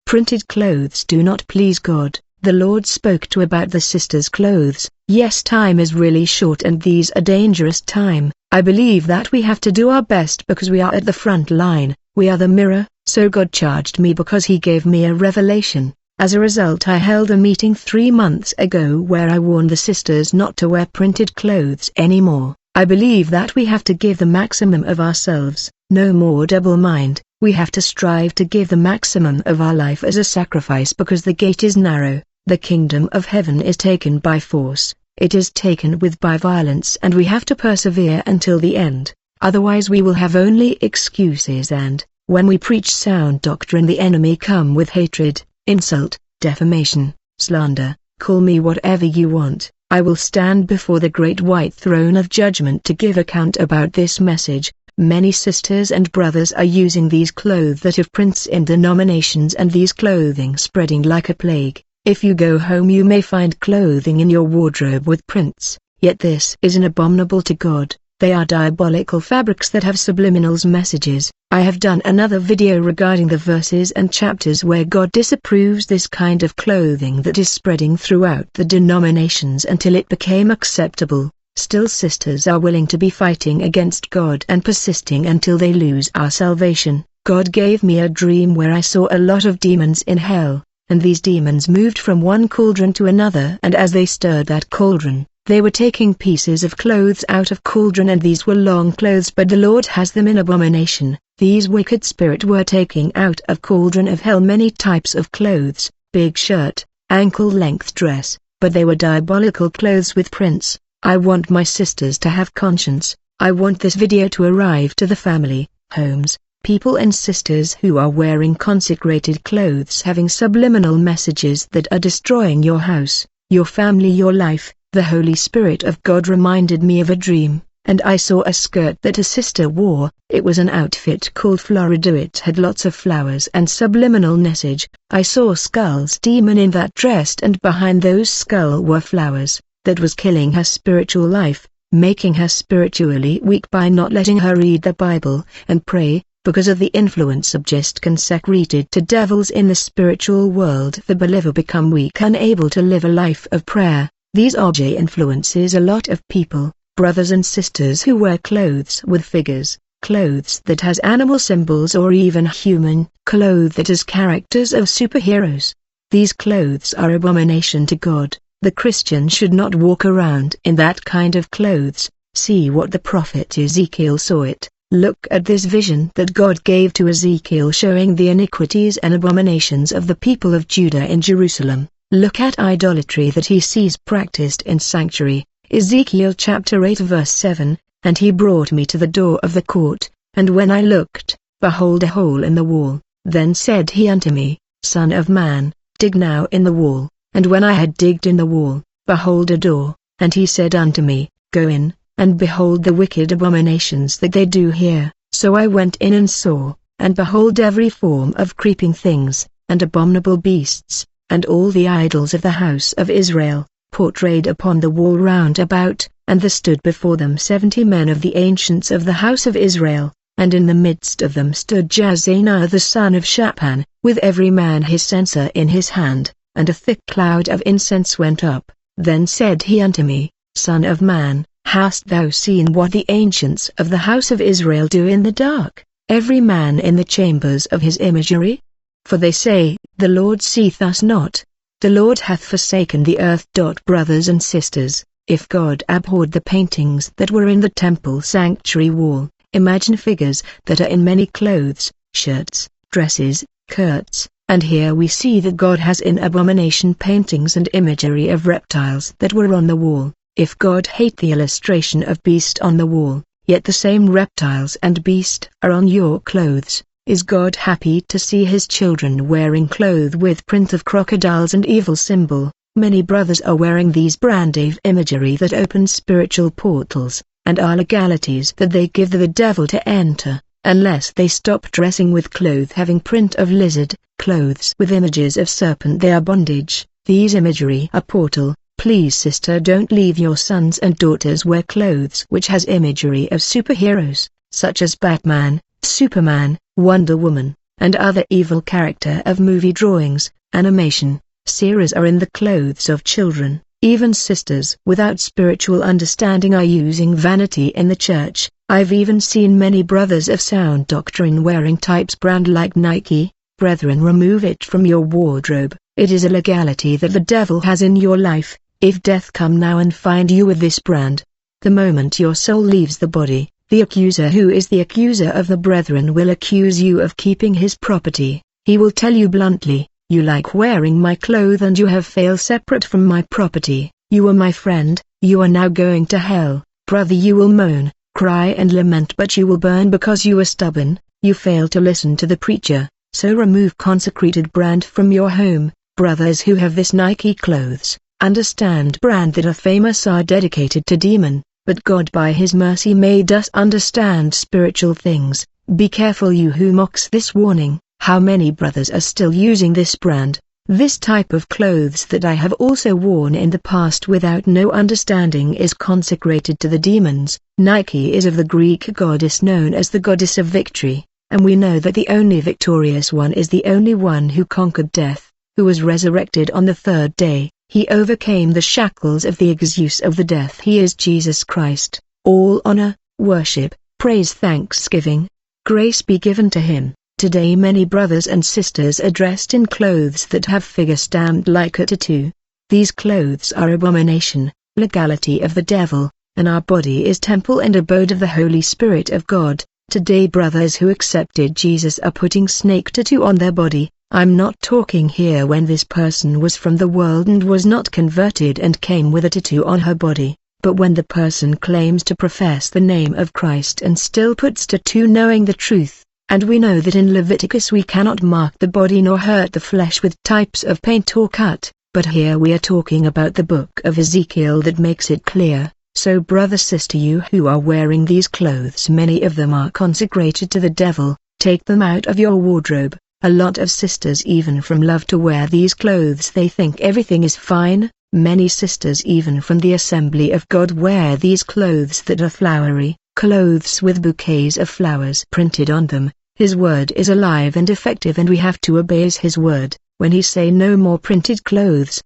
Printed clothes do not please God. The Lord spoke to about the sisters' clothes. Yes, time is really short and these are dangerous time. I believe that we have to do our best because we are at the front line. We are the mirror. So God charged me because He gave me a revelation. As a result, I held a meeting 3 months ago where I warned the sisters not to wear printed clothes anymore. I believe that we have to give the maximum of ourselves. No more double mind. We have to strive to give the maximum of our life as a sacrifice because the gate is narrow. The kingdom of heaven is taken by force. It is taken by violence, and we have to persevere until the end. Otherwise we will have only excuses, and when we preach sound doctrine the enemy come with hatred, insult, defamation, slander. Call me whatever you want. I will stand before the great white throne of judgment to give account about this message. Many sisters and brothers are using these clothes that have prints in denominations, and these clothing spreading like a plague. If you go home you may find clothing in your wardrobe with prints, yet this is an abominable to God. They are diabolical fabrics that have subliminal messages. I have done another video regarding the verses and chapters where God disapproves this kind of clothing that is spreading throughout the denominations until it became acceptable. Still sisters are willing to be fighting against God and persisting until they lose our salvation. God gave me a dream where I saw a lot of demons in hell, and these demons moved from one cauldron to another, and as they stirred that cauldron, they were taking pieces of clothes out of cauldron, and these were long clothes, but the Lord has them in abomination. These wicked spirits were taking out of cauldron of hell many types of clothes, big shirt, ankle-length dress, but they were diabolical clothes with prints. I want my sisters to have conscience. I want this video to arrive to the family, homes, people and sisters who are wearing consecrated clothes having subliminal messages that are destroying your house, your family, your life. The Holy Spirit of God reminded me of a dream, and I saw a skirt that a sister wore. It was an outfit called Florida. It had lots of flowers and subliminal message. I saw skulls demon in that dress, and behind those skulls were flowers. That was killing her spiritual life, making her spiritually weak by not letting her read the Bible and pray. Because of the influence of just consecrated to devils in the spiritual world, the believer become weak, unable to live a life of prayer. These RJ influences a lot of people, brothers and sisters who wear clothes with figures, clothes that has animal symbols or even human, clothes that has characters of superheroes. These clothes are abomination to God. The Christian should not walk around in that kind of clothes. See what the prophet Ezekiel saw it. Look at this vision that God gave to Ezekiel showing the iniquities and abominations of the people of Judah in Jerusalem. Look at idolatry that he sees practiced in sanctuary. Ezekiel chapter 8 verse 7, And he brought me to the door of the court, and when I looked, behold a hole in the wall. Then said he unto me, Son of man, dig now in the wall. And when I had digged in the wall, behold a door, and he said unto me, Go in, and behold the wicked abominations that they do here. So I went in and saw, and behold every form of creeping things, and abominable beasts, and all the idols of the house of Israel, portrayed upon the wall round about, and there stood before them 70 men of the ancients of the house of Israel, and in the midst of them stood Jaazaniah the son of Shaphan, with every man his censer in his hand, and a thick cloud of incense went up. Then said he unto me, Son of man, hast thou seen what the ancients of the house of Israel do in the dark, every man in the chambers of his imagery? For they say, The Lord seeth us not. The Lord hath forsaken the earth. Brothers and sisters, if God abhorred the paintings that were in the temple sanctuary wall, imagine figures that are in many clothes, shirts, dresses, skirts, and here we see that God has in abomination paintings and imagery of reptiles that were on the wall. If God hate the illustration of beast on the wall, yet the same reptiles and beast are on your clothes, is God happy to see his children wearing clothes with print of crocodiles and evil symbol? Many brothers are wearing these branded imagery that open spiritual portals, and are legalities that they give the devil to enter, unless they stop dressing with clothes having print of lizard, clothes with images of serpent. They are bondage. These imagery are portal. Please sister, don't leave your sons and daughters wear clothes which has imagery of superheroes, such as Batman, Superman, Wonder Woman, and other evil character of movie drawings, animation, series are in the clothes of children. Even sisters without spiritual understanding are using vanity in the church. I've even seen many brothers of sound doctrine wearing types brand like Nike. Brethren, remove it from your wardrobe. It is a legality that the devil has in your life. If death come now and find you with this brand, the moment your soul leaves the body, the accuser, who is the accuser of the brethren, will accuse you of keeping his property. He will tell you bluntly, you like wearing my clothes and you have failed separate from my property. You were my friend, you are now going to hell. Brother, you will moan, cry and lament, but you will burn because you are stubborn. You fail to listen to the preacher, so remove consecrated brand from your home. Brothers who have this Nike clothes, understand brand that are famous are dedicated to demon, but God by his mercy made us understand spiritual things. Be careful, you who mocks this warning. How many brothers are still using this brand, this type of clothes that I have also worn in the past without no understanding is consecrated to the demons. Nike is of the Greek goddess known as the goddess of victory, and we know that the only victorious one is the only one who conquered death, who was resurrected on the third day. He overcame the shackles of the exuse of the death. He is Jesus Christ. All honor, worship, praise, thanksgiving, grace be given to him. Today many brothers and sisters are dressed in clothes that have figure stamped like a tattoo. These clothes are abomination, legality of the devil, and our body is temple and abode of the Holy Spirit of God. Today brothers who accepted Jesus are putting snake tattoo on their body. I'm not talking here when this person was from the world and was not converted and came with a tattoo on her body, but when the person claims to profess the name of Christ and still puts tattoo knowing the truth. And we know that in Leviticus we cannot mark the body nor hurt the flesh with types of paint or cut, but here we are talking about the book of Ezekiel that makes it clear. So brother, sister, you who are wearing these clothes, many of them are consecrated to the devil, take them out of your wardrobe. A lot of sisters even from love to wear these clothes. They think everything is fine. Many sisters even from the Assembly of God wear these clothes that are flowery, clothes with bouquets of flowers printed on them. His word is alive and effective, and we have to obey his word. When he say no more printed clothes,